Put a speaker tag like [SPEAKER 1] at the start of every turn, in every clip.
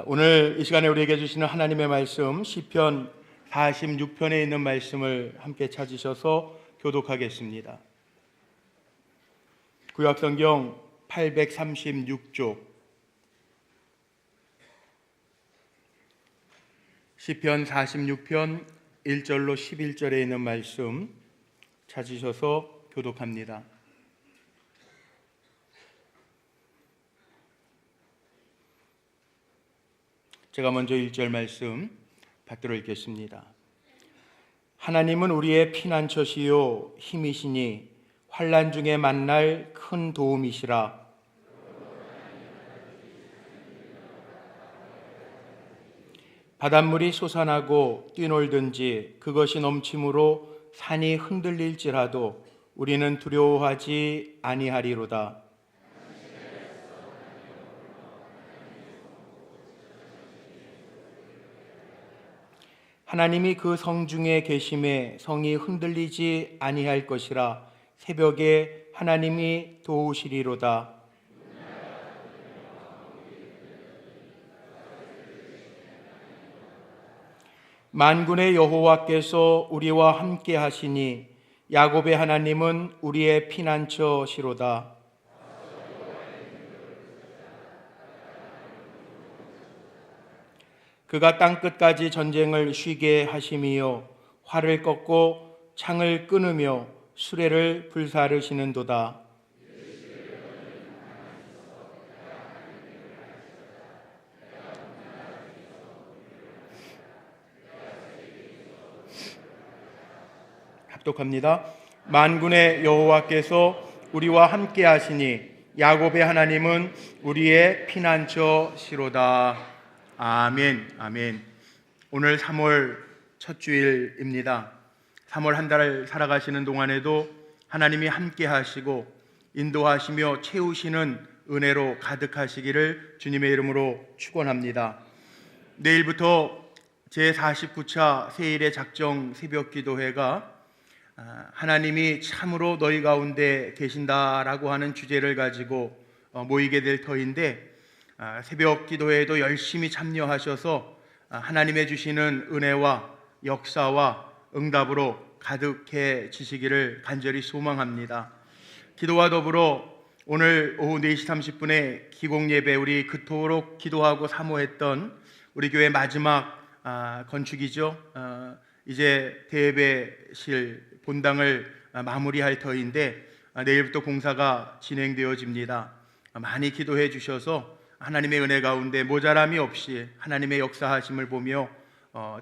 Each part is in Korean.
[SPEAKER 1] 오늘 이 시간에 우리에게 주시는 하나님의 말씀 시편 46편에 있는 말씀을 함께 찾으셔서 교독하겠습니다. 구약성경 836쪽 시편 46편 1절로 11절에 있는 말씀 찾으셔서 교독합니다. 제가 먼저 1절 말씀 받들어 읽겠습니다. 하나님은 우리의 피난처시요 힘이시니 환난 중에 만날 큰 도움이시라. 바닷물이 솟아나고 뛰놀든지 그것이 넘침으로 산이 흔들릴지라도 우리는 두려워하지 아니하리로다. 하나님이 그 성중에 계심에 성이 흔들리지 아니할 것이라. 새벽에 하나님이 도우시리로다. 만군의 여호와께서 우리와 함께 하시니 야곱의 하나님은 우리의 피난처시로다. 그가 땅끝까지 전쟁을 쉬게 하심이요 활을 꺾고 창을 끊으며 수레를 불사르시는도다. 합독합니다. 만군의 여호와께서 우리와 함께 하시니 야곱의 하나님은 우리의 피난처시로다. 아멘, 아멘. 오늘 3월 첫 주일입니다. 3월 한 달 살아가시는 동안에도 하나님이 함께 하시고 인도하시며 채우시는 은혜로 가득하시기를 주님의 이름으로 축원합니다. 내일부터 제49차 세일의 작정 새벽 기도회가 하나님이 참으로 너희 가운데 계신다라고 하는 주제를 가지고 모이게 될 터인데, 새벽 기도회에도 열심히 참여하셔서 하나님의 주시는 은혜와 역사와 응답으로 가득해지시기를 간절히 소망합니다. 기도와 더불어 오늘 오후 4시 30분에 기공예배, 우리 그토록 기도하고 사모했던 우리 교회 마지막 건축이죠. 이제 대예배실 본당을 마무리할 터인데 내일부터 공사가 진행되어집니다. 많이 기도해 주셔서 하나님의 은혜 가운데 모자람이 없이 하나님의 역사하심을 보며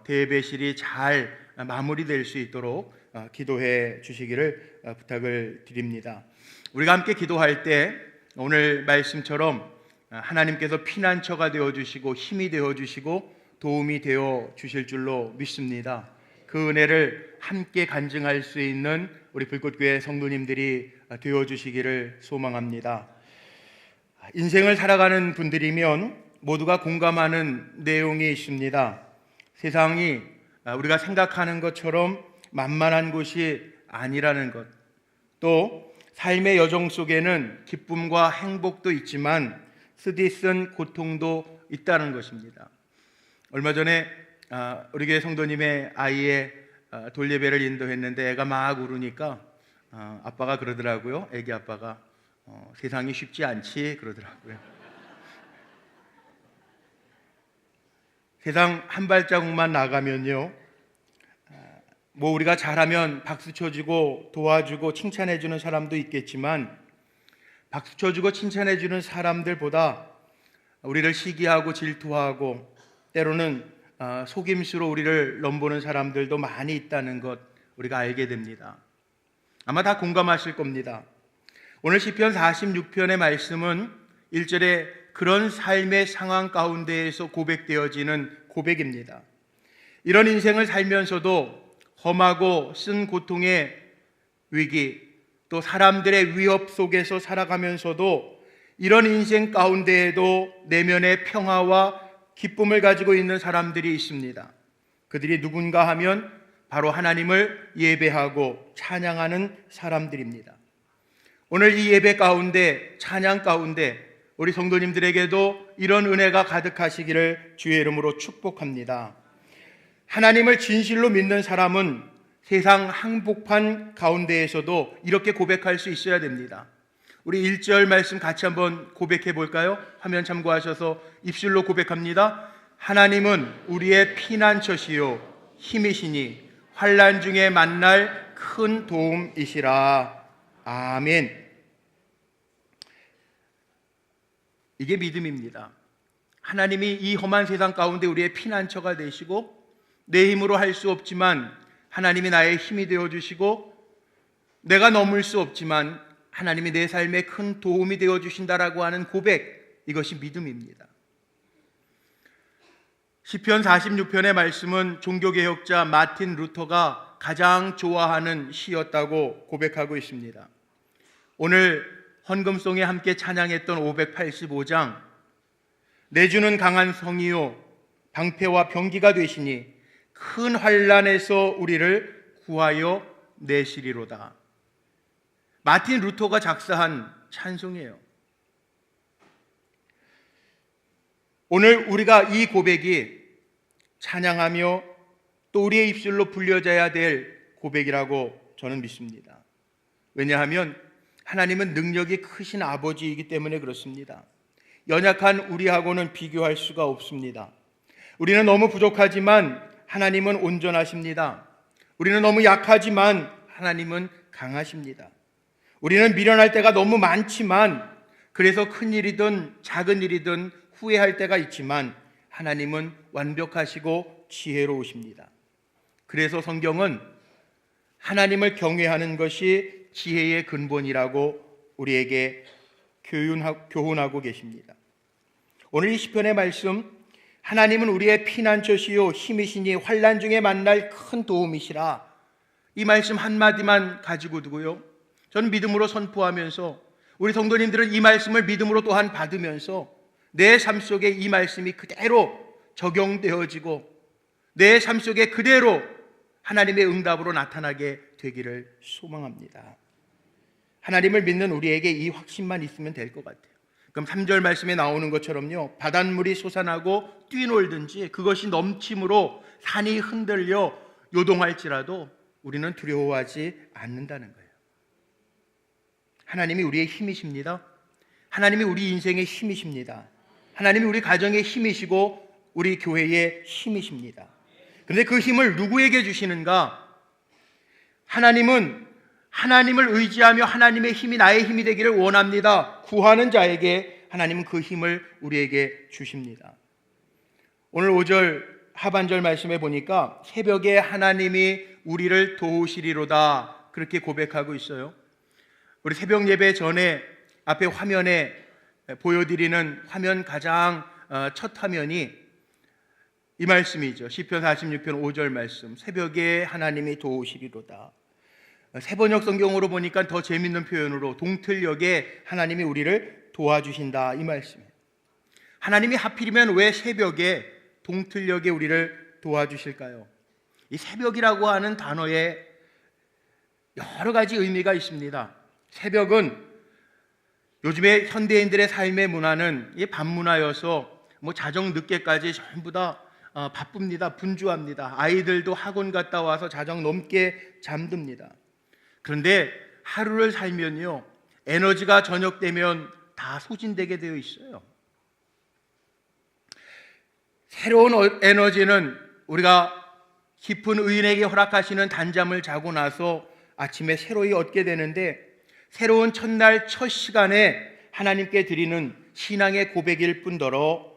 [SPEAKER 1] 대예배실이 잘 마무리될 수 있도록 기도해 주시기를 부탁을 드립니다. 우리가 함께 기도할 때 오늘 말씀처럼 하나님께서 피난처가 되어주시고 힘이 되어주시고 도움이 되어주실 줄로 믿습니다. 그 은혜를 함께 간증할 수 있는 우리 불꽃교회 성도님들이 되어주시기를 소망합니다. 인생을 살아가는 분들이면 모두가 공감하는 내용이 있습니다. 세상이 우리가 생각하는 것처럼 만만한 곳이 아니라는 것, 또 삶의 여정 속에는 기쁨과 행복도 있지만 쓰디쓴 고통도 있다는 것입니다. 얼마 전에 우리 교회 성도님의 아이의 돌예배를 인도했는데 애가 막 울으니까 아빠가 그러더라고요. 애기 아빠가 세상이 쉽지 않지 그러더라고요. 세상 한 발자국만 나가면요, 뭐 우리가 잘하면 박수 쳐주고 도와주고 칭찬해주는 사람도 있겠지만 박수 쳐주고 칭찬해주는 사람들보다 우리를 시기하고 질투하고 때로는 속임수로 우리를 넘보는 사람들도 많이 있다는 것 우리가 알게 됩니다. 아마 다 공감하실 겁니다. 오늘 시편 46편의 말씀은 1절에 그런 삶의 상황 가운데에서 고백되어지는 고백입니다. 이런 인생을 살면서도 험하고 쓴 고통의 위기, 또 사람들의 위협 속에서 살아가면서도 이런 인생 가운데에도 내면의 평화와 기쁨을 가지고 있는 사람들이 있습니다. 그들이 누군가 하면 바로 하나님을 예배하고 찬양하는 사람들입니다. 오늘 이 예배 가운데, 찬양 가운데 우리 성도님들에게도 이런 은혜가 가득하시기를 주의 이름으로 축복합니다. 하나님을 진실로 믿는 사람은 세상 한복판 가운데에서도 이렇게 고백할 수 있어야 됩니다. 우리 1절 말씀 같이 한번 고백해 볼까요? 화면 참고하셔서 입술로 고백합니다. 하나님은 우리의 피난처시요 힘이시니 환난 중에 만날 큰 도움이시라. 아멘. 이게 믿음입니다. 하나님이 이 험한 세상 가운데 우리의 피난처가 되시고 내 힘으로 할 수 없지만 하나님이 나의 힘이 되어주시고 내가 넘을 수 없지만 하나님이 내 삶에 큰 도움이 되어주신다라고 하는 고백, 이것이 믿음입니다. 시편 46편의 말씀은 종교개혁자 마틴 루터가 가장 좋아하는 시였다고 고백하고 있습니다. 오늘 헌금송에 함께 찬양했던 585장, 내 주는 강한 성이요 방패와 병기가 되시니 큰 환난에서 우리를 구하여 내시리로다. 마틴 루터가 작사한 찬송이에요. 오늘 우리가 이 고백이 찬양하며 또 우리의 입술로 불려져야 될 고백이라고 저는 믿습니다. 왜냐하면 하나님은 능력이 크신 아버지이기 때문에 그렇습니다. 연약한 우리하고는 비교할 수가 없습니다. 우리는 너무 부족하지만 하나님은 온전하십니다. 우리는 너무 약하지만 하나님은 강하십니다. 우리는 미련할 때가 너무 많지만, 그래서 큰 일이든 작은 일이든 후회할 때가 있지만 하나님은 완벽하시고 지혜로우십니다. 그래서 성경은 하나님을 경외하는 것이 지혜의 근본이라고 우리에게 교훈하고 계십니다. 오늘 이 시편의 말씀, 하나님은 우리의 피난처시요 힘이시니 환난 중에 만날 큰 도움이시라, 이 말씀 한마디만 가지고 두고요, 저는 믿음으로 선포하면서 우리 성도님들은 이 말씀을 믿음으로 또한 받으면서 내 삶 속에 이 말씀이 그대로 적용되어지고 내 삶 속에 그대로 하나님의 응답으로 나타나게 되기를 소망합니다. 하나님을 믿는 우리에게 이 확신만 있으면 될 것 같아요. 그럼 3절 말씀에 나오는 것처럼요, 바닷물이 솟아나고 뛰놀든지 그것이 넘침으로 산이 흔들려 요동할지라도 우리는 두려워하지 않는다는 거예요. 하나님이 우리의 힘이십니다. 하나님이 우리 인생의 힘이십니다. 하나님이 우리 가정의 힘이시고 우리 교회의 힘이십니다. 그런데 그 힘을 누구에게 주시는가? 하나님은 하나님을 의지하며 하나님의 힘이 나의 힘이 되기를 원합니다. 구하는 자에게 하나님은 그 힘을 우리에게 주십니다. 오늘 5절 하반절 말씀에 보니까 새벽에 하나님이 우리를 도우시리로다, 그렇게 고백하고 있어요. 우리 새벽 예배 전에 앞에 화면에 보여드리는 화면 가장 첫 화면이 이 말씀이죠. 시편 46편 5절 말씀, 새벽에 하나님이 도우시리로다. 새번역 성경으로 보니까 더 재밌는 표현으로 동틀녘에 하나님이 우리를 도와주신다, 이 말씀이에요. 하나님이 하필이면 왜 새벽에 동틀녘에 우리를 도와주실까요? 이 새벽이라고 하는 단어에 여러 가지 의미가 있습니다. 새벽은 요즘에 현대인들의 삶의 문화는 이 밤문화여서 자정 늦게까지 전부 다 바쁩니다. 분주합니다. 아이들도 학원 갔다 와서 자정 넘게 잠듭니다. 그런데 하루를 살면요, 에너지가 저녁 되면 다 소진되게 되어 있어요. 새로운 에너지는 우리가 깊은 의인에게 허락하시는 단잠을 자고 나서 아침에 새로이 얻게 되는데, 새로운 첫날 첫 시간에 하나님께 드리는 신앙의 고백일 뿐더러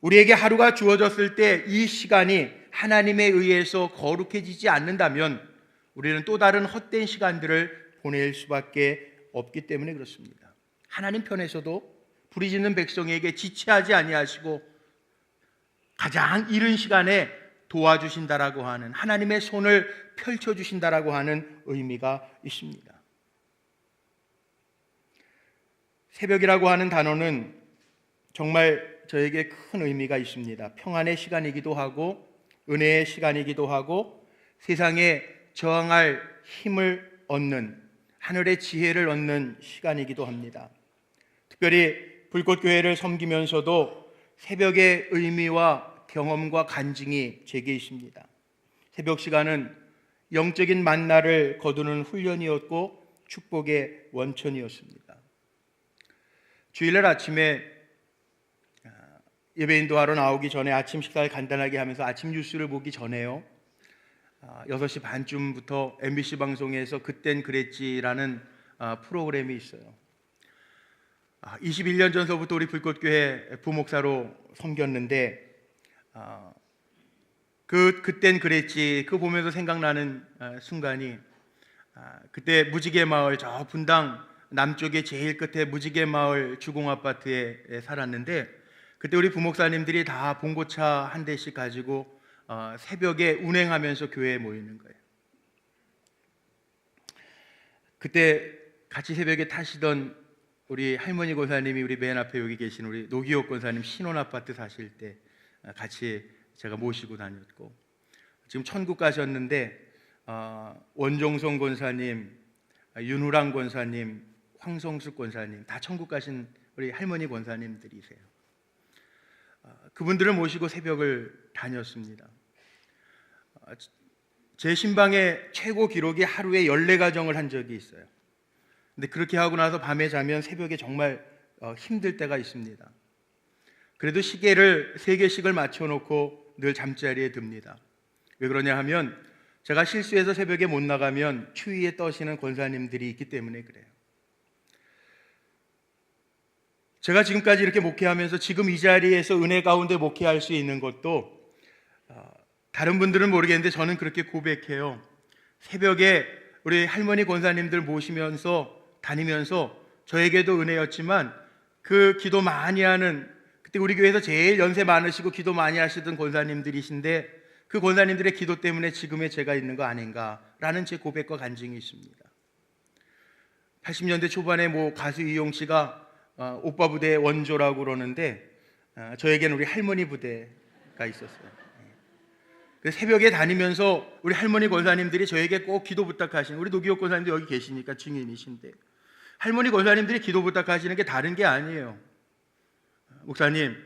[SPEAKER 1] 우리에게 하루가 주어졌을 때 이 시간이 하나님에 의해서 거룩해지지 않는다면 우리는 또 다른 헛된 시간들을 보낼 수밖에 없기 때문에 그렇습니다. 하나님 편에서도 부르짖는 백성에게 지체하지 아니하시고 가장 이른 시간에 도와주신다라고 하는, 하나님의 손을 펼쳐주신다라고 하는 의미가 있습니다. 새벽이라고 하는 단어는 정말 저에게 큰 의미가 있습니다. 평안의 시간이기도 하고 은혜의 시간이기도 하고 세상에 저항할 힘을 얻는, 하늘의 지혜를 얻는 시간이기도 합니다. 특별히 불꽃교회를 섬기면서도 새벽의 의미와 경험과 간증이 제게 있습니다. 새벽 시간은 영적인 만나를 거두는 훈련이었고 축복의 원천이었습니다. 주일날 아침에 예배 인도하러 나오기 전에 아침 식사를 간단하게 하면서 아침 뉴스를 보기 전에요, 6시 반쯤부터 MBC 방송에서 그땐 그랬지라는 프로그램이 있어요. 21년 전서부터 우리 불꽃교회 부목사로 섬겼는데 그땐 그랬지, 그거 보면서 생각나는 순간이, 그때 무지개 마을, 저 분당 남쪽의 제일 끝에 무지개 마을 주공아파트에 살았는데, 그때 우리 부목사님들이 다 봉고차 한 대씩 가지고 새벽에 운행하면서 교회에 모이는 거예요. 그때 같이 새벽에 타시던 우리 할머니 권사님이 우리 맨 앞에 여기 계신 우리 노기옥 권사님 신혼아파트 사실 때 같이 제가 모시고 다녔고, 지금 천국 가셨는데 원종성 권사님, 윤우랑 권사님, 황성숙 권사님 다 천국 가신 우리 할머니 권사님들이세요. 그분들을 모시고 새벽을 다녔습니다. 제 신방의 최고 기록이 하루에 14가정을 한 적이 있어요. 근데 그렇게 하고 나서 밤에 자면 새벽에 정말 힘들 때가 있습니다. 그래도 시계를 3개씩을 맞춰놓고 늘 잠자리에 듭니다. 왜 그러냐 하면 제가 실수해서 새벽에 못 나가면 추위에 떠시는 권사님들이 있기 때문에 그래요. 제가 지금까지 이렇게 목회하면서 지금 이 자리에서 은혜 가운데 목회할 수 있는 것도, 다른 분들은 모르겠는데 저는 그렇게 고백해요. 새벽에 우리 할머니 권사님들 모시면서 다니면서 저에게도 은혜였지만, 그 기도 많이 하는, 그때 우리 교회에서 제일 연세 많으시고 기도 많이 하시던 권사님들이신데, 그 권사님들의 기도 때문에 지금의 제가 있는 거 아닌가라는 제 고백과 간증이 있습니다. 80년대 초반에 가수 이용 씨가 오빠 부대의 원조라고 그러는데, 저에게는 우리 할머니 부대가 있었어요. 그래서 새벽에 다니면서 우리 할머니 권사님들이 저에게 꼭 기도 부탁하시는, 우리 노기옥 권사님도 여기 계시니까 증인이신데, 할머니 권사님들이 기도 부탁하시는 게 다른 게 아니에요. 목사님,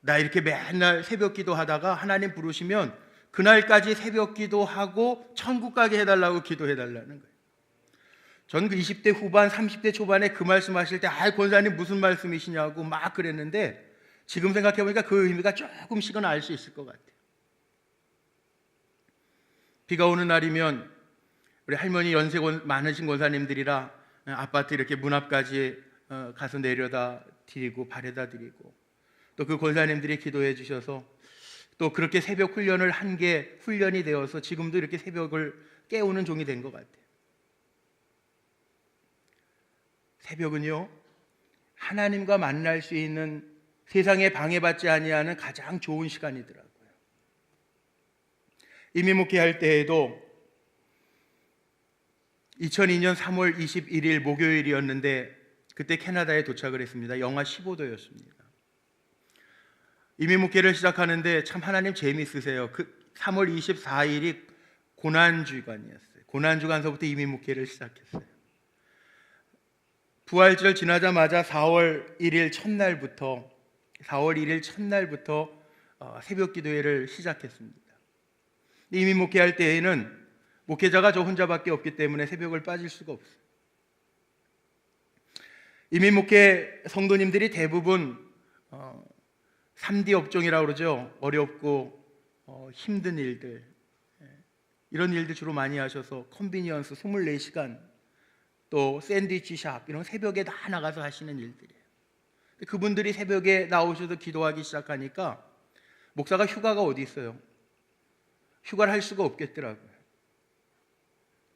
[SPEAKER 1] 나 이렇게 맨날 새벽 기도하다가 하나님 부르시면 그날까지 새벽 기도하고 천국 가게 해달라고 기도해달라는 거예요. 전 그 20대 후반 30대 초반에 그 말씀하실 때 권사님 무슨 말씀이시냐고 막 그랬는데, 지금 생각해보니까 그 의미가 조금씩은 알 수 있을 것 같아요. 비가 오는 날이면 우리 할머니 연세 많으신 권사님들이라 아파트 이렇게 문 앞까지 가서 내려다 드리고 바래다 드리고, 또 그 권사님들이 기도해 주셔서 또 그렇게 새벽 훈련을 한 게 훈련이 되어서 지금도 이렇게 새벽을 깨우는 종이 된 것 같아요. 새벽은요, 하나님과 만날 수 있는, 세상에 방해받지 아니하는 가장 좋은 시간이더라고요. 이민 목회할 때에도 2002년 3월 21일 목요일이었는데 그때 캐나다에 도착을 했습니다. 영하 15도였습니다. 이민 목회를 시작하는데 참 하나님 재미있으세요. 그 3월 24일이 고난주간이었어요. 고난주간서부터 이민 목회를 시작했어요. 부활절 지나자마자 4월 1일 첫날부터 새벽 기도회를 시작했습니다. 이민 목회할 때에는 목회자가 저 혼자밖에 없기 때문에 새벽을 빠질 수가 없어요. 이민 목회 성도님들이 대부분 3D 업종이라고 그러죠. 어렵고 힘든 일들, 이런 일들 주로 많이 하셔서 컨비니언스 24시간, 또 샌드위치 샵, 이런 새벽에 다 나가서 하시는 일들이에요. 그분들이 새벽에 나오셔서 기도하기 시작하니까 목사가 휴가가 어디 있어요? 휴가를 할 수가 없겠더라고요.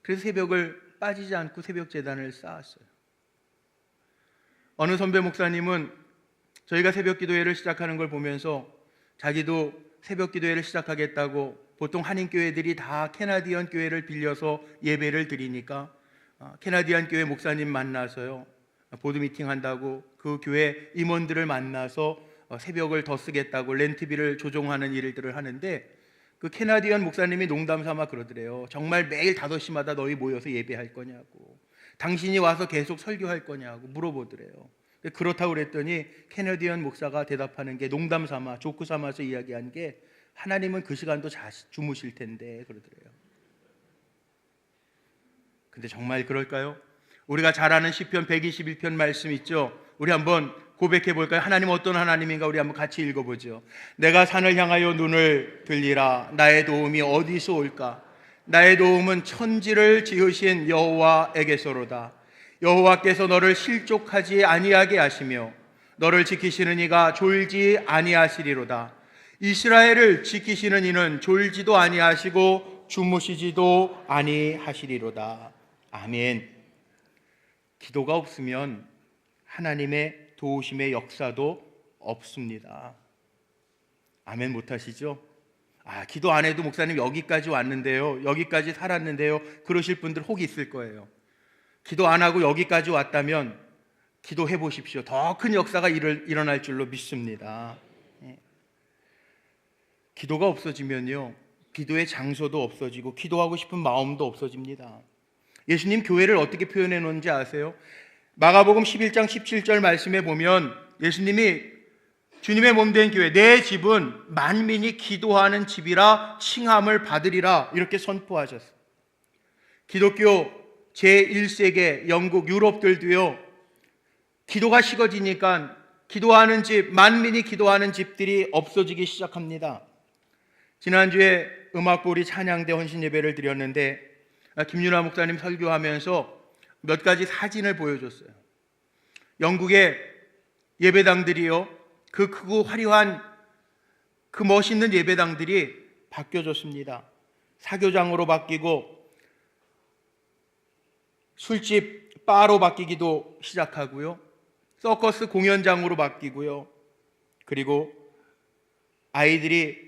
[SPEAKER 1] 그래서 새벽을 빠지지 않고 새벽 제단을 쌓았어요. 어느 선배 목사님은 저희가 새벽 기도회를 시작하는 걸 보면서 자기도 새벽 기도회를 시작하겠다고, 보통 한인교회들이 다 캐나디언 교회를 빌려서 예배를 드리니까 캐나디언 교회 목사님 만나서요, 보드 미팅 한다고 그 교회 임원들을 만나서 새벽을 더 쓰겠다고 렌트비를 조정하는 일들을 하는데, 그 캐나디언 목사님이 농담 삼아 그러더래요. 정말 매일 5시마다 너희 모여서 예배할 거냐고, 당신이 와서 계속 설교할 거냐고 물어보더래요. 그렇다고 그랬더니 캐네디언 목사가 대답하는 게 농담 삼아 조크 삼아서 이야기한 게 하나님은 그 시간도 주무실 텐데 그러더래요. 근데 정말 그럴까요? 우리가 잘 아는 시편 121편 말씀 있죠? 우리 한번 고백해 볼까요? 하나님 어떤 하나님인가 우리 한번 같이 읽어보죠. 내가 산을 향하여 눈을 들리라. 나의 도움이 어디서 올까? 나의 도움은 천지를 지으신 여호와에게서로다. 여호와께서 너를 실족하지 아니하게 하시며 너를 지키시는 이가 졸지 아니하시리로다. 이스라엘을 지키시는 이는 졸지도 아니하시고 주무시지도 아니하시리로다. 아멘. 기도가 없으면 하나님의 도우심의 역사도 없습니다. 아멘 못하시죠? 기도 안 해도 목사님 여기까지 왔는데요, 여기까지 살았는데요, 그러실 분들 혹 있을 거예요. 기도 안 하고 여기까지 왔다면 기도해 보십시오. 더 큰 역사가 일어날 줄로 믿습니다. 기도가 없어지면요, 기도의 장소도 없어지고 기도하고 싶은 마음도 없어집니다. 예수님 교회를 어떻게 표현해 놓은지 아세요? 마가복음 11장 17절 말씀에 보면 예수님이 주님의 몸된 교회, 내 집은 만민이 기도하는 집이라 칭함을 받으리라 이렇게 선포하셨어요. 기독교 제1세계 영국 유럽들도요, 기도가 식어지니까 기도하는 집, 만민이 기도하는 집들이 없어지기 시작합니다. 지난주에 음악보리 찬양대 헌신 예배를 드렸는데 김윤아 목사님 설교하면서 몇 가지 사진을 보여줬어요. 영국의 예배당들이요, 그 크고 화려한 그 멋있는 예배당들이 바뀌어졌습니다. 사교장으로 바뀌고 술집 바로 바뀌기도 시작하고요, 서커스 공연장으로 바뀌고요, 그리고 아이들이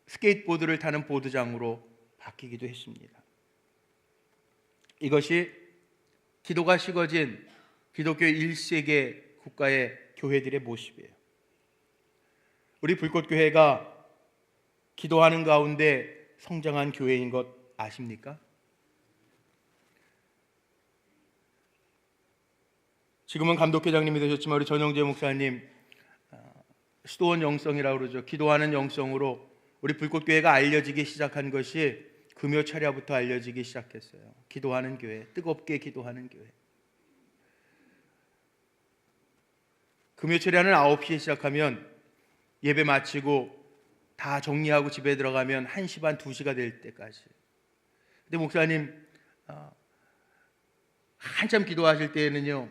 [SPEAKER 1] 스케이트보드를 타는 보드장으로 바뀌기도 했습니다. 이것이 기도가 식어진 기독교 1세계 국가의 교회들의 모습이에요. 우리 불꽃교회가 기도하는 가운데 성장한 교회인 것 아십니까? 지금은 감독회장님이 되셨지만 우리 전영재 목사님 수도원 영성이라고 그러죠. 기도하는 영성으로 우리 불꽃교회가 알려지기 시작한 것이 금요철야부터 알려지기 시작했어요. 기도하는 교회, 뜨겁게 기도하는 교회. 금요철야는 9시에 시작하면 예배 마치고 다 정리하고 집에 들어가면 1시 반, 2시가 될 때까지. 근데 목사님 한참 기도하실 때에는요,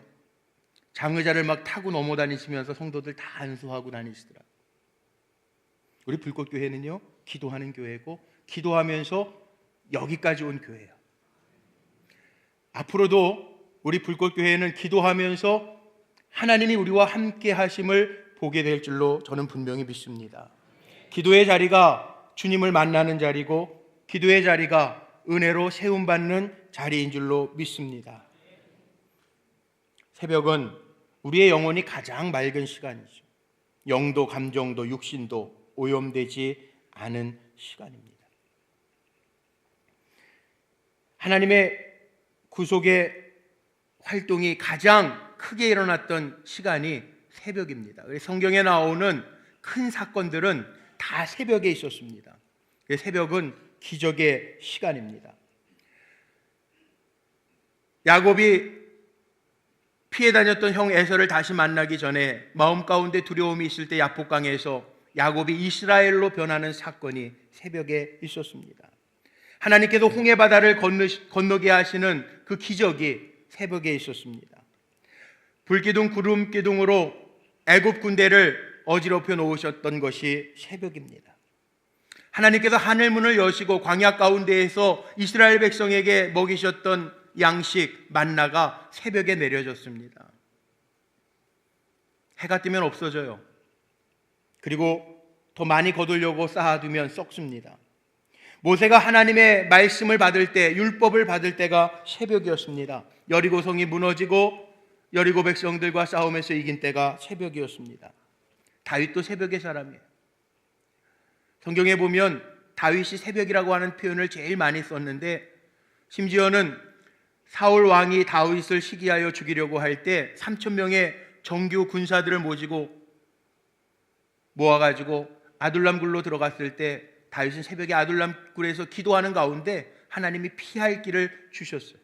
[SPEAKER 1] 장의자를 막 타고 넘어다니시면서 성도들 다 안수하고 다니시더라고요. 우리 불꽃교회는요, 기도하는 교회고 기도하면서 여기까지 온 교회예요. 앞으로도 우리 불꽃교회는 기도하면서 하나님이 우리와 함께 하심을 보게 될 줄로 저는 분명히 믿습니다. 기도의 자리가 주님을 만나는 자리고 기도의 자리가 은혜로 세움받는 자리인 줄로 믿습니다. 새벽은 우리의 영혼이 가장 맑은 시간이죠. 영도 감정도 육신도 오염되지 않은 시간입니다. 하나님의 구속의 활동이 가장 크게 일어났던 시간이 새벽입니다. 성경에 나오는 큰 사건들은 다 새벽에 있었습니다. 새벽은 기적의 시간입니다. 야곱이 피해 다녔던 형 에서를 다시 만나기 전에 마음 가운데 두려움이 있을 때 야복강에서 야곱이 이스라엘로 변하는 사건이 새벽에 있었습니다. 하나님께서 홍해 바다를 건너게 하시는 그 기적이 새벽에 있었습니다. 불기둥 구름 기둥으로 애굽 군대를 어지럽혀 놓으셨던 것이 새벽입니다. 하나님께서 하늘문을 여시고 광야 가운데에서 이스라엘 백성에게 먹이셨던 양식 만나가 새벽에 내려졌습니다. 해가 뜨면 없어져요. 그리고 더 많이 거두려고 쌓아두면 썩습니다. 모세가 하나님의 말씀을 받을 때, 율법을 받을 때가 새벽이었습니다. 여리고성이 무너지고 여리고 백성들과 싸움에서 이긴 때가 새벽이었습니다. 다윗도 새벽의 사람이에요. 성경에 보면 다윗이 새벽이라고 하는 표현을 제일 많이 썼는데, 심지어는 사울 왕이 다윗을 시기하여 죽이려고 할 때 3,000명의 정규 군사들을 모아가지고 아둘람 굴로 들어갔을 때 다윗은 새벽에 아둘람 굴에서 기도하는 가운데 하나님이 피할 길을 주셨어요.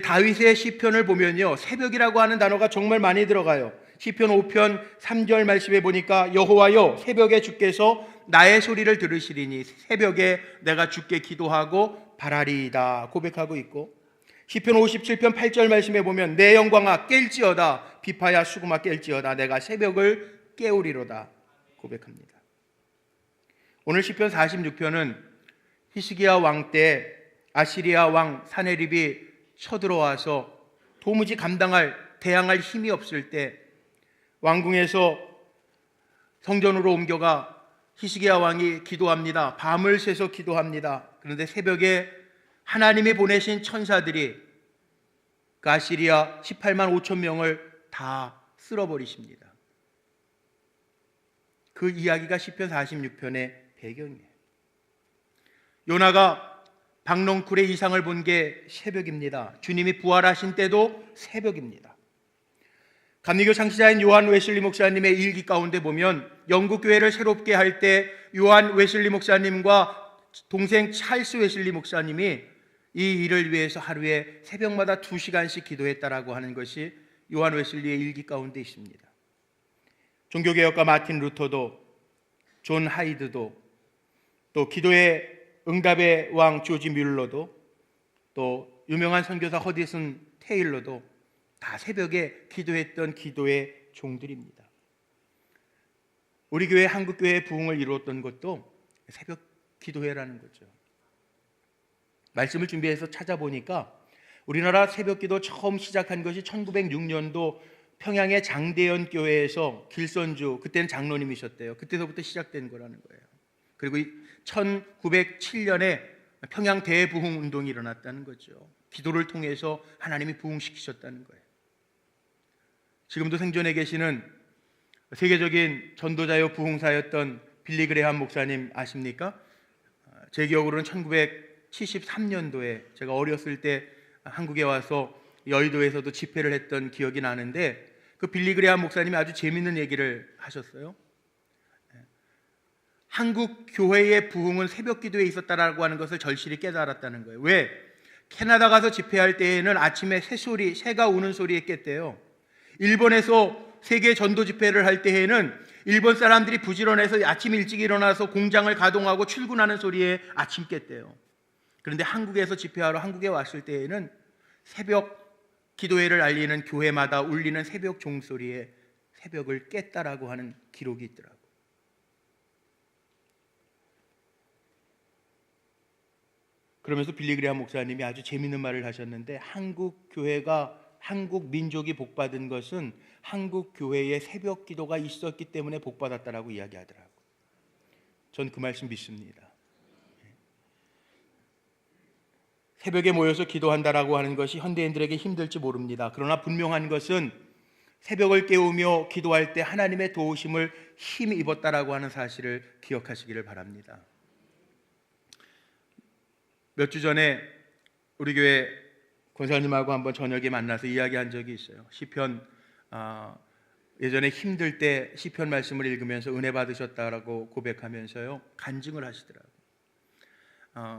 [SPEAKER 1] 다윗의 시편을 보면요, 새벽이라고 하는 단어가 정말 많이 들어가요. 시편 5편 3절 말씀에 보니까 여호와여 새벽에 주께서 나의 소리를 들으시리니 새벽에 내가 주께 기도하고 바라리이다 고백하고 있고, 시편 57편 8절 말씀에 보면 내 영광아 깰지어다 비파야 수금아 깰지어다 내가 새벽을 깨우리로다 고백합니다. 오늘 시편 46편은 히스기야 왕 때 아시리아 왕 사네립이 쳐들어와서 도무지 대항할 힘이 없을 때 왕궁에서 성전으로 옮겨가 히스기야 왕이 기도합니다. 밤을 새서 기도합니다. 그런데 새벽에 하나님이 보내신 천사들이 그 아시리아 18만 5천 명을 다 쓸어버리십니다. 그 이야기가 시편 46편의 배경이에요. 요나가 박넝쿨의 이상을 본 게 새벽입니다. 주님이 부활하신 때도 새벽입니다. 감리교 창시자인 요한 웨슬리 목사님의 일기 가운데 보면 영국 교회를 새롭게 할 때 요한 웨슬리 목사님과 동생 찰스 웨슬리 목사님이 이 일을 위해서 하루에 새벽마다 2시간씩 기도했다라고 하는 것이 요한 웨슬리의 일기 가운데 있습니다. 종교개혁가 마틴 루터도, 존 하이드도, 또 기도의 응답의 왕 조지 뮬러도, 또 유명한 선교사 허디슨 테일러도 다 새벽에 기도했던 기도의 종들입니다. 우리 교회 한국교회의 부흥을 이루었던 것도 새벽 기도회라는 거죠. 말씀을 준비해서 찾아보니까 우리나라 새벽기도 처음 시작한 것이 1906년도 평양의 장대연 교회에서 길선주, 그때는 장로님이셨대요. 그때서부터 시작된 거라는 거예요. 그리고 1907년에 평양 대부흥 운동이 일어났다는 거죠. 기도를 통해서 하나님이 부흥시키셨다는 거예요. 지금도 생존해 계시는 세계적인 전도자요 부흥사였던 빌리 그레함 목사님 아십니까? 제 기억으로는 1973년도에 제가 어렸을 때 한국에 와서 여의도에서도 집회를 했던 기억이 나는데, 그 빌리 그레함 목사님이 아주 재밌는 얘기를 하셨어요. 한국 교회의 부흥은 새벽 기도에 있었다라고 하는 것을 절실히 깨달았다는 거예요. 왜? 캐나다 가서 집회할 때에는 아침에 새가 우는 소리에 깼대요. 일본에서 세계 전도 집회를 할 때에는 일본 사람들이 부지런해서 아침 일찍 일어나서 공장을 가동하고 출근하는 소리에 아침 깼대요. 그런데 한국에서 집회하러 한국에 왔을 때에는 새벽 기도회를 알리는 교회마다 울리는 새벽 종소리에 새벽을 깼다라고 하는 기록이 있더라고요. 그러면서 빌리 그레함 목사님이 아주 재미있는 말을 하셨는데, 한국 교회가, 한국 민족이 복받은 것은 한국 교회에 새벽 기도가 있었기 때문에 복받았다라고 이야기하더라고요. 전 그 말씀 믿습니다. 새벽에 모여서 기도한다라고 하는 것이 현대인들에게 힘들지 모릅니다. 그러나 분명한 것은 새벽을 깨우며 기도할 때 하나님의 도우심을 힘입었다라고 하는 사실을 기억하시기를 바랍니다. 몇 주 전에 우리 교회 권사님하고 한번 저녁에 만나서 이야기한 적이 있어요. 시편, 예전에 힘들 때 시편 말씀을 읽으면서 은혜 받으셨다라고 고백하면서요 간증을 하시더라고요.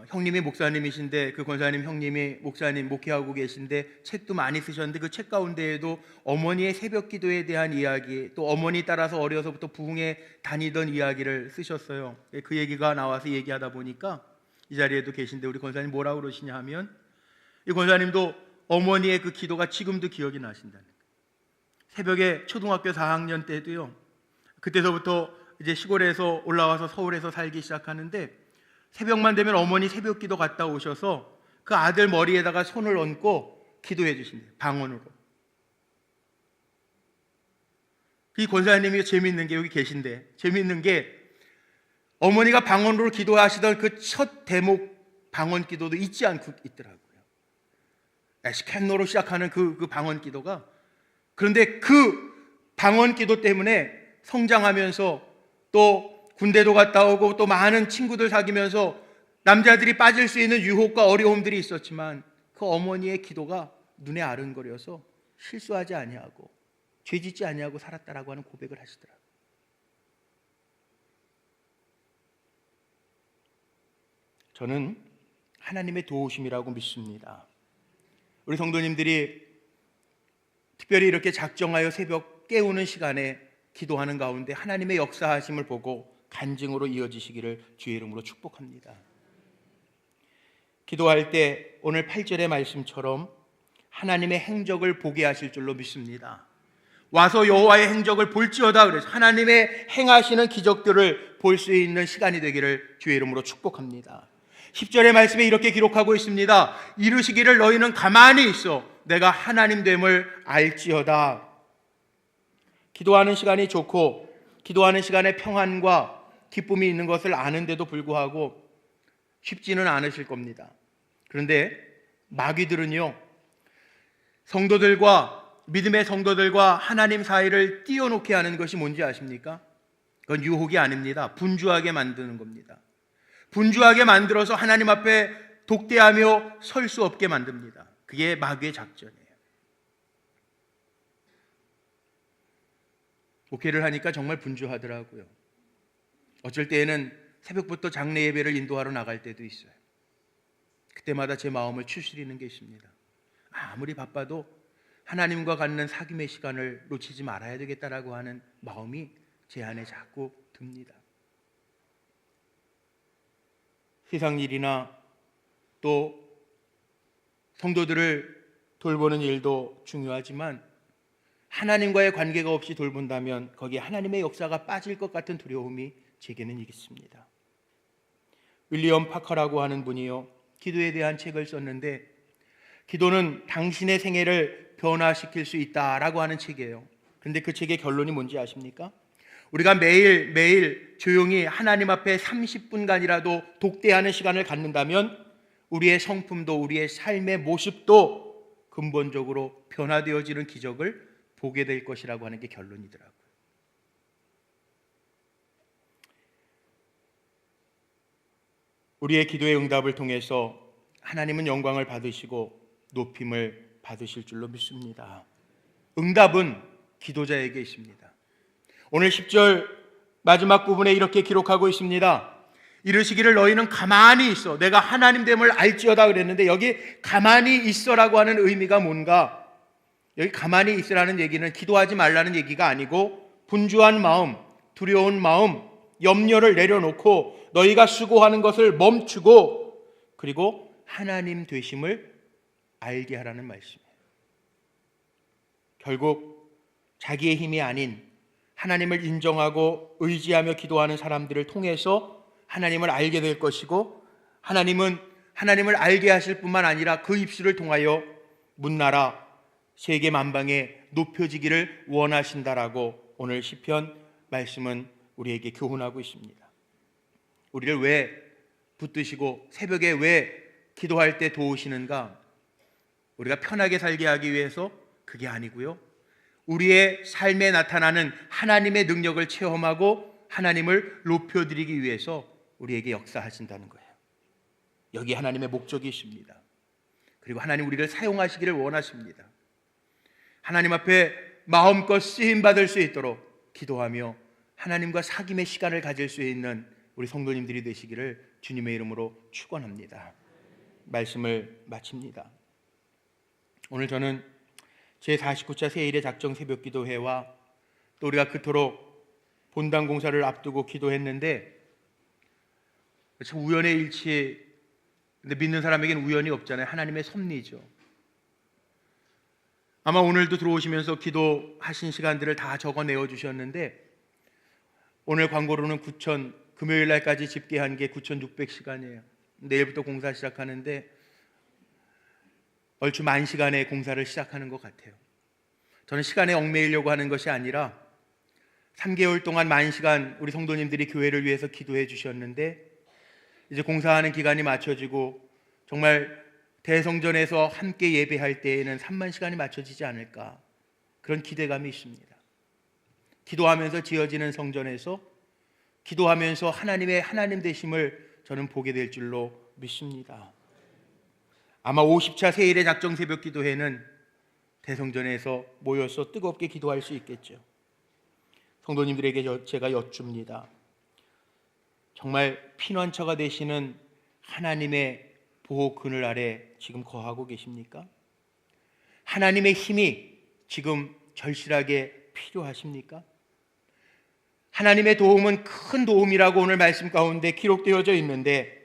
[SPEAKER 1] 형님이 목사님이신데, 그 권사님 형님이 목사님 목회하고 계신데 책도 많이 쓰셨는데, 그 책 가운데에도 어머니의 새벽 기도에 대한 이야기, 또 어머니 따라서 어려서부터 부흥에 다니던 이야기를 쓰셨어요. 그 얘기가 나와서 얘기하다 보니까 이 자리에도 계신데 우리 권사님 뭐라고 그러시냐 하면, 이 권사님도 어머니의 그 기도가 지금도 기억이 나신다는 거예요. 새벽에 초등학교 4학년 때도요, 그때서부터 이제 시골에서 올라와서 서울에서 살기 시작하는데, 새벽만 되면 어머니 새벽 기도 갔다 오셔서 그 아들 머리에다가 손을 얹고 기도해 주신대요. 방언으로. 이 권사님이 재미있는 게, 여기 계신데 재미있는 게, 어머니가 방언으로 기도하시던 그 첫 대목 방언 기도도 잊지 않고 있더라고요. 에스켄노로 시작하는 그 방언 기도가, 그런데 그 방언 기도 때문에 성장하면서 또 군대도 갔다 오고 또 많은 친구들 사귀면서 남자들이 빠질 수 있는 유혹과 어려움들이 있었지만, 그 어머니의 기도가 눈에 아른거려서 실수하지 아니하고 죄짓지 아니하고 살았다라고 하는 고백을 하시더라고요. 저는 하나님의 도우심이라고 믿습니다. 우리 성도님들이 특별히 이렇게 작정하여 새벽 깨우는 시간에 기도하는 가운데 하나님의 역사하심을 보고 간증으로 이어지시기를 주의 이름으로 축복합니다. 기도할 때 오늘 8절의 말씀처럼 하나님의 행적을 보게 하실 줄로 믿습니다. 와서 여호와의 행적을 볼지어다 그래서 하나님의 행하시는 기적들을 볼 수 있는 시간이 되기를 주의 이름으로 축복합니다. 10절의 말씀에 이렇게 기록하고 있습니다. 이르시기를 너희는 가만히 있어 내가 하나님 됨을 알지어다. 기도하는 시간이 좋고 기도하는 시간에 평안과 기쁨이 있는 것을 아는데도 불구하고 쉽지는 않으실 겁니다. 그런데 마귀들은요, 성도들과 믿음의 성도들과 하나님 사이를 띄워놓게 하는 것이 뭔지 아십니까? 그건 유혹이 아닙니다. 분주하게 만드는 겁니다. 분주하게 만들어서 하나님 앞에 독대하며 설 수 없게 만듭니다. 그게 마귀의 작전이에요. 목회를 하니까 정말 분주하더라고요. 어쩔 때에는 새벽부터 장례 예배를 인도하러 나갈 때도 있어요. 그때마다 제 마음을 추스리는 게 있습니다. 아무리 바빠도 하나님과 갖는 사귐의 시간을 놓치지 말아야 되겠다라고 하는 마음이 제 안에 자꾸 듭니다. 세상 일이나 또 성도들을 돌보는 일도 중요하지만 하나님과의 관계가 없이 돌본다면 거기에 하나님의 역사가 빠질 것 같은 두려움이 제게는 있습니다. 윌리엄 파커라고 하는 분이요, 기도에 대한 책을 썼는데 기도는 당신의 생애를 변화시킬 수 있다라고 하는 책이에요. 그런데 그 책의 결론이 뭔지 아십니까? 우리가 매일 조용히 하나님 앞에 30분간이라도 독대하는 시간을 갖는다면 우리의 성품도 우리의 삶의 모습도 근본적으로 변화되어지는 기적을 보게 될 것이라고 하는 게 결론이더라고요. 우리의 기도의 응답을 통해서 하나님은 영광을 받으시고 높임을 받으실 줄로 믿습니다. 응답은 기도자에게 있습니다. 오늘 10절 마지막 부분에 이렇게 기록하고 있습니다. 이르시기를 너희는 가만히 있어 내가 하나님 됨을 알지어다 그랬는데 여기 가만히 있어라고 하는 의미가 뭔가? 여기 가만히 있으라는 얘기는 기도하지 말라는 얘기가 아니고 분주한 마음, 두려운 마음, 염려를 내려놓고 너희가 수고하는 것을 멈추고 그리고 하나님 되심을 알게 하라는 말씀이에요. 결국 자기의 힘이 아닌 하나님을 인정하고 의지하며 기도하는 사람들을 통해서 하나님을 알게 될 것이고 하나님은 하나님을 알게 하실 뿐만 아니라 그 입술을 통하여 문나라 세계 만방에 높여지기를 원하신다라고 오늘 시편 말씀은 우리에게 교훈하고 있습니다. 우리를 왜 붙드시고 새벽에 왜 기도할 때 도우시는가? 우리가 편하게 살게 하기 위해서 그게 아니고요, 우리의 삶에 나타나는 하나님의 능력을 체험하고 하나님을 높여드리기 위해서 우리에게 역사하신다는 거예요. 여기 하나님의 목적이 있습니다. 그리고 하나님 우리를 사용하시기를 원하십니다. 하나님 앞에 마음껏 쓰임받을 수 있도록 기도하며 하나님과 사귐의 시간을 가질 수 있는 우리 성도님들이 되시기를 주님의 이름으로 축원합니다. 말씀을 마칩니다. 오늘 저는 제49차 세일의 작정 새벽기도회와 또 우리가 그토록 본당 공사를 앞두고 기도했는데 참 우연의 일치, 근데 믿는 사람에게는 우연이 없잖아요. 하나님의 섭리죠. 아마 오늘도 들어오시면서 기도하신 시간들을 다 적어내어 주셨는데 오늘 광고로는 금요일 날까지 집계한 게 9,600시간이에요. 내일부터 공사 시작하는데 얼추 10,000시간의 공사를 시작하는 것 같아요. 저는 시간에 얽매이려고 하는 것이 아니라 3개월 동안 10,000시간 우리 성도님들이 교회를 위해서 기도해 주셨는데 이제 공사하는 기간이 맞춰지고 정말 대성전에서 함께 예배할 때에는 30,000시간이 맞춰지지 않을까, 그런 기대감이 있습니다. 기도하면서 지어지는 성전에서 기도하면서 하나님의 하나님 되심을 저는 보게 될 줄로 믿습니다. 아마 50차 세일의 작정 새벽 기도회는 대성전에서 모여서 뜨겁게 기도할 수 있겠죠. 성도님들에게 제가 여쭙니다. 정말 피난처가 되시는 하나님의 보호 그늘 아래 지금 거하고 계십니까? 하나님의 힘이 지금 절실하게 필요하십니까? 하나님의 도움은 큰 도움이라고 오늘 말씀 가운데 기록되어져 있는데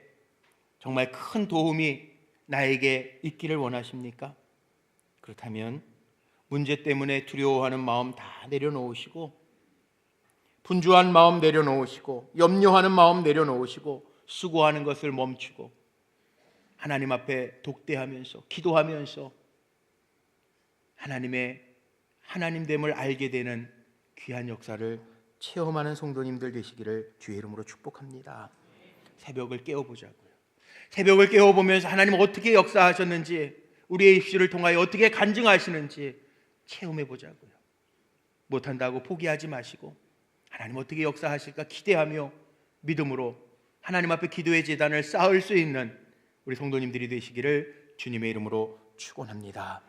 [SPEAKER 1] 정말 큰 도움이 나에게 있기를 원하십니까? 그렇다면 문제 때문에 두려워하는 마음 다 내려놓으시고, 분주한 마음 내려놓으시고, 염려하는 마음 내려놓으시고, 수고하는 것을 멈추고 하나님 앞에 독대하면서 기도하면서 하나님의 하나님됨을 알게 되는 귀한 역사를 체험하는 성도님들 되시기를 주의 이름으로 축복합니다. 새벽을 깨워보자고요. 새벽을 깨워보면서 하나님 어떻게 역사하셨는지, 우리의 입술을 통하여 어떻게 간증하시는지 체험해보자고요. 못한다고 포기하지 마시고 하나님 어떻게 역사하실까 기대하며 믿음으로 하나님 앞에 기도의 제단을 쌓을 수 있는 우리 성도님들이 되시기를 주님의 이름으로 축원합니다.